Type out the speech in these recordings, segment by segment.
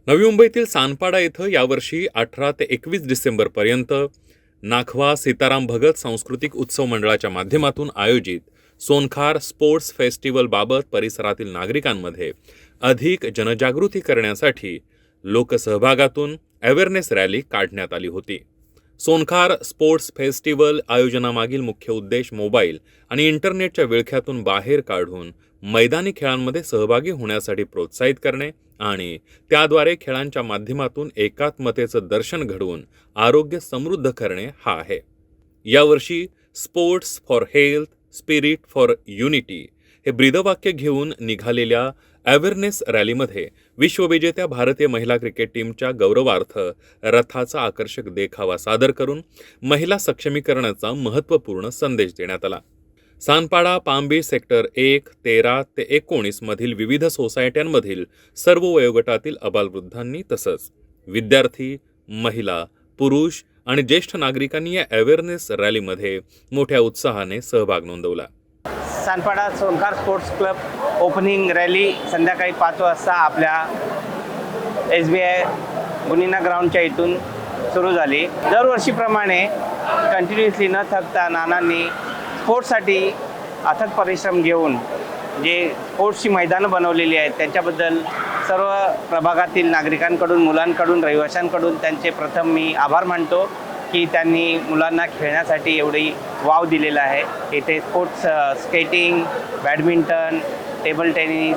नवी मुंबईतील सानपाडा इथं यावर्षी 18 ते 21 डिसेंबरपर्यंत नाखवा सीताराम भगत सांस्कृतिक उत्सव मंडळाच्या माध्यमातून आयोजित सोनखार स्पोर्ट्स फेस्टिवलबाबत परिसरातील नागरिकांमध्ये अधिक जनजागृती करण्यासाठी लोकसहभागातून अवेअरनेस रॅली काढण्यात आली होती. सोनखार स्पोर्ट्स फेस्टिवल आयोजनामागील मुख्य उद्देश मोबाईल आणि इंटरनेटच्या विळख्यातून बाहेर काढून मैदानी खेळांमध्ये सहभागी होण्यासाठी प्रोत्साहित करणे आणि त्याद्वारे खेळांच्या माध्यमातून एकात्मतेचं दर्शन घडवून आरोग्य समृद्ध करणे हा आहे. यावर्षी sports for health, spirit for unity हे ब्रीदवाक्य घेऊन निघालेल्या अवेअरनेस रॅलीमध्ये विश्वविजेत्या भारतीय महिला क्रिकेट टीमच्या गौरवार्थ रथाचा आकर्षक देखावा सादर करून महिला सक्षमीकरणाचा महत्त्वपूर्ण संदेश देण्यात आला. सानपाडा, पाम बीच सेक्टर 1, 13 ते 19 मधील विविध सोसायट्यांमधील सर्व वयोगटातील अबालवृद्धांनी तसंच विद्यार्थी, महिला, पुरुष आणि ज्येष्ठ नागरिकांनी या अवेअरनेस रॅलीमध्ये मोठ्या उत्साहाने सहभाग नोंदवला. Sanpada Sonkhar sports club opening rally संध्याकाळी 5 वाजता आपल्या SBI गुनिना ग्राउंडच्या इथून सुरू झाली. दरवर्षीप्रमाणे कंटिन्युअसली न थकता नानांनी स्पोर्ट्ससाठी अथक परिश्रम घेऊन जे स्पोर्ट्सची मैदानं बनवलेली आहेत त्यांच्याबद्दल सर्व प्रभागातील नागरिकांकडून, मुलांकडून, रहिवाशांकडून त्यांचे प्रथम मी आभार मानतो की त्यांनी मुलांना खेळण्यासाठी एवढी वाव दिलेला आहे. इथे sports skating, badminton, table tennis,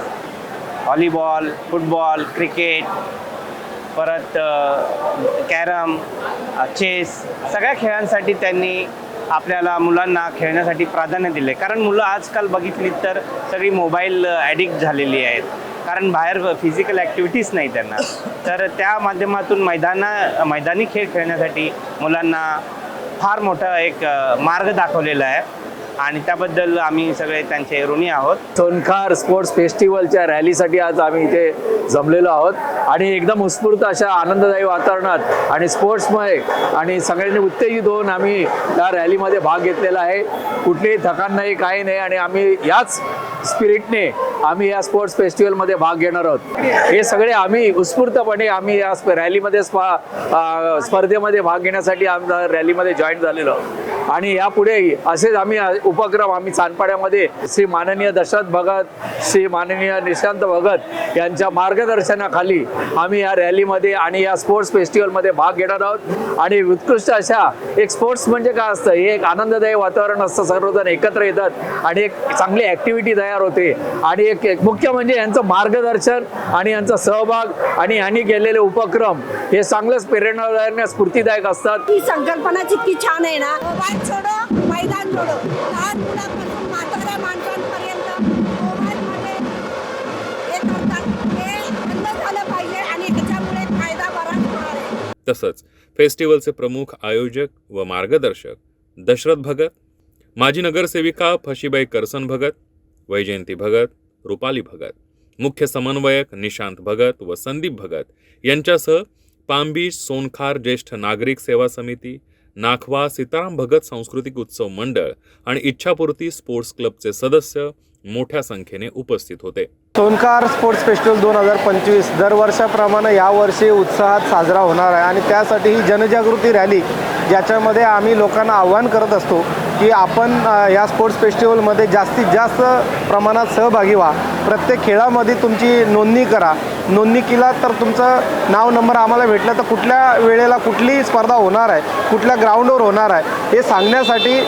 volleyball, football, cricket, परत कॅरम, चेस सगळ्या खेळांसाठी त्यांनी आपल्याला मुलांना खेळण्यासाठी प्राधान्य दिले. कारण मुलं आजकाल बघितली तर सगळी मोबाईल ॲडिक्ट झालेली आहेत, कारण बाहेर फिजिकल ॲक्टिव्हिटीज नाही त्यांना. तर त्या माध्यमातून मैदानी खेळ खेळण्यासाठी मुलांना फार मोठा एक मार्ग दाखवलेला आहे आणि त्याबद्दल आम्ही सगळे त्यांचे ऋणी आहोत. सोनखार स्पोर्ट्स फेस्टिवलच्या रॅलीसाठी आज आम्ही इथे जमलेलो आहोत आणि एकदम उत्स्फूर्त अशा आनंददायी वातावरणात आणि स्पोर्ट्समय आणि सगळ्यांनी उत्तेजित होऊन आम्ही या रॅलीमध्ये भाग घेतलेला आहे. कुठलीही थकान नाही, काही नाही आणि आम्ही याच स्पिरिटने आम्ही या स्पोर्ट्स फेस्टिवलमध्ये भाग घेणार आहोत. हे सगळे आम्ही उत्स्फूर्तपणे आम्ही या रॅलीमध्ये स्पर्धेमध्ये भाग घेण्यासाठी आमच्या रॅलीमध्ये जॉईन झालेलो आहोत आणि यापुढे असेच आम्ही उपक्रम आम्ही सानपाड्यामध्ये श्री माननीय दशरथ भगत, श्री माननीय निशांत भगत यांच्या मार्गदर्शनाखाली आम्ही या रॅलीमध्ये आणि या स्पोर्ट्स फेस्टिवलमध्ये भाग घेणार आहोत. आणि उत्कृष्ट अशा एक स्पोर्ट्स म्हणजे काय असतं, हे एक आनंददायी वातावरण असतं, सर्वजण एकत्र येतात आणि एक चांगली ॲक्टिव्हिटी तयार होते आणि एक मुख्य म्हणजे यांचं मार्गदर्शन आणि यांचा सहभाग आणि यांनी केलेले उपक्रम हे चांगलंच प्रेरणादायक, स्फूर्तिदायक असतात. ही संकल्पना जितकी छान आहे ना, मोबाईल छोडो मैदान जोडो, लहान मुलांपासून म्हाताऱ्या माणसांपर्यंत मोबाईलमध्ये हे करतात, हे बंद झालं पाहिजे आणि ह्याच्यामुळे फायदा बराच होणार आहे. तसंच फेस्टिवलचे प्रमुख आयोजक व मार्गदर्शक दशरथ भगत, माजी नगरसेविका फशीबाई करसन भगत, वैजयंती भगत, रुपाली भगत, मुख्य समन्वयक निशांत भगत व संदीप भगत यांच्यासह पाम बीच सोनखार ज्येष्ठ नागरिक सेवा समिती, नाखवा सीताराम भगत सांस्कृतिक उत्सव मंडळ आणि इच्छापूर्ती स्पोर्ट्स क्लबचे सदस्य मोठ्या संख्येने उपस्थित होते. सोनखार स्पोर्ट्स फेस्टिवल 2025 दरवर्षाप्रमाणे यावर्षी उत्साहात साजरा होणार आहे आणि त्यासाठी ही जनजागृती रॅली ज्याच्यामध्ये आम्ही लोकांना आव्हान करत असतो की आपण या स्पोर्ट्स फेस्टिवलमध्ये जास्तीत जास्त प्रमाणात सहभागी व्हा. प्रत्येक खेळामध्ये तुमची नोंदणी करा. नोंदणी केला तर तुमचं नाव नंबर आम्हाला भेटलं तर कुठल्या वेळेला कुठली स्पर्धा होणार आहे, कुठल्या ग्राउंडवर होणार आहे हे सांगण्यासाठी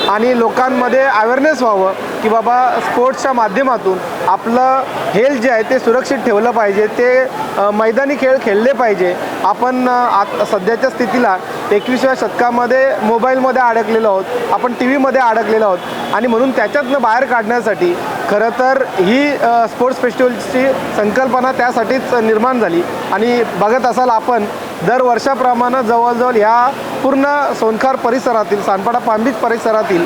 आणि लोकांमध्ये अवेअरनेस व्हावं की बाबा स्पोर्ट्सच्या माध्यमातून आपलं हेल्थ जे आहे ते सुरक्षित ठेवलं पाहिजे, ते मैदानी खेळ खेळले पाहिजे. आपण सध्याच्या स्थितीला 21व्या शतकामध्ये मोबाईलमध्ये अडकलेलो आहोत, आपण TV मध्ये अडकलेलो आहोत आणि म्हणून त्याच्यातनं बाहेर काढण्यासाठी खरं तर ही स्पोर्ट्स फेस्टिवलची संकल्पना त्यासाठीच निर्माण झाली. आणि बघत असाल आपण दरवर्षाप्रमाणे जवळजवळ ह्या पूर्ण सोनखार परिसरातील, सानपाडा पाम बीच परिसरातील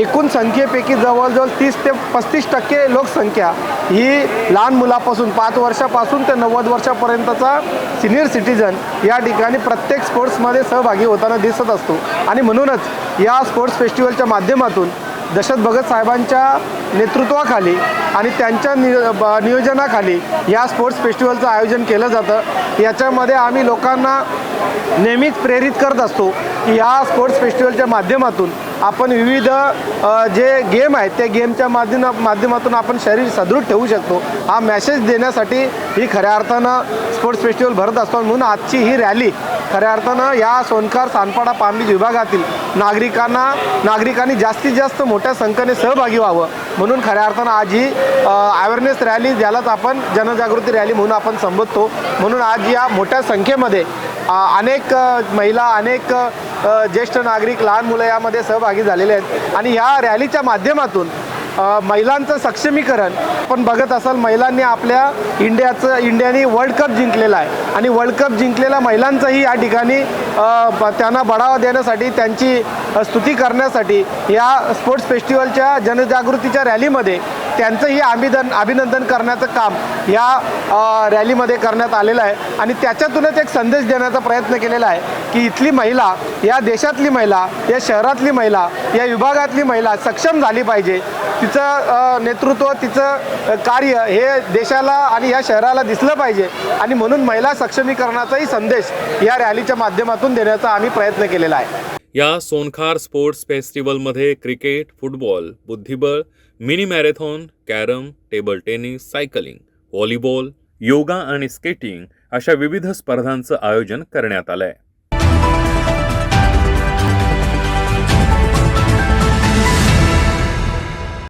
एकूण संख्येपैकी जवळजवळ 30 ते 35% लोकसंख्या ही लहान मुलापासून 5 वर्षापासून ते 90 वर्षापर्यंतचा सिनियर सिटीजन या ठिकाणी प्रत्येक स्पोर्ट्समध्ये सहभागी होताना दिसत असतो. आणि म्हणूनच या स्पोर्ट्स फेस्टिवलच्या माध्यमातून दशरथ भगत साहेबांच्या नेतृत्वाखाली आणि त्यांच्या नियोजनाखाली या स्पोर्ट्स फेस्टिवलचं आयोजन केलं जातं। याच्यामध्ये आम्ही लोकांना नेहमीच प्रेरित करत असतो की या स्पोर्ट्स फेस्टिवलच्या माध्यमातून आपण विविध जे गेम आहेत त्या गेमच्या माध्यमातून आपण शरीर सदृढ ठेवू शकतो, हा मेसेज देण्यासाठी ही खऱ्या अर्थानं स्पोर्ट्स फेस्टिवल भरत असतो। म्हणून आजची ही रॅली खऱ्या अर्थानं या सोनखार सानपाडा पामली विभागातील नागरिकांनी जास्तीत जास्त मोठ्या संख्येने सहभागी व्हावं म्हणून खऱ्या अर्थानं आज ही अवेअरनेस रॅली, ज्यालाच आपण जनजागृती रॅली म्हणून आपण संबोधतो, म्हणून आज या मोठ्या संख्येमध्ये अनेक महिला, अनेक ज्येष्ठ नागरिक, लहान मुलं यामध्ये सहभागी झालेले आहेत। आणि ह्या रॅलीच्या माध्यमातून महिलांचं सक्षमीकरण आपण बघत असाल, महिलांनी आपल्या इंडियाने वर्ल्ड कप जिंकलेला आहे आणि वर्ल्ड कप जिंकलेल्या महिलांचंही या ठिकाणी त्यांना बढावा देण्यासाठी, त्यांची स्तुती करण्यासाठी या स्पोर्ट्स फेस्टिवलच्या जनजागृतीच्या रॅलीमध्ये त्यांचंही अभिनंदन करण्याचं काम या रॅलीमध्ये करण्यात आलेलं आहे। आणि त्याच्यातूनच एक संदेश देण्याचा प्रयत्न केलेला आहे की इथली महिला, या देशातली महिला, या शहरातली महिला, या विभागातली महिला सक्षम झाली पाहिजे। तिचं नेतृत्व, तिचं कार्य हे देशाला आणि या शहराला दिसलं पाहिजे आणि म्हणून महिला सक्षमीकरणाचाही संदेश या रॅलीच्या माध्यमातून देण्याचा आम्ही प्रयत्न केलेला आहे। या सोनखार स्पोर्ट्स फेस्टिवलमध्ये क्रिकेट, फुटबॉल, बुद्धिबळ, mini marathon, carrom, table tennis, cycling, volleyball, yoga आणि स्केटिंग अशा विविध स्पर्धांचं आयोजन करण्यात आलं आहे।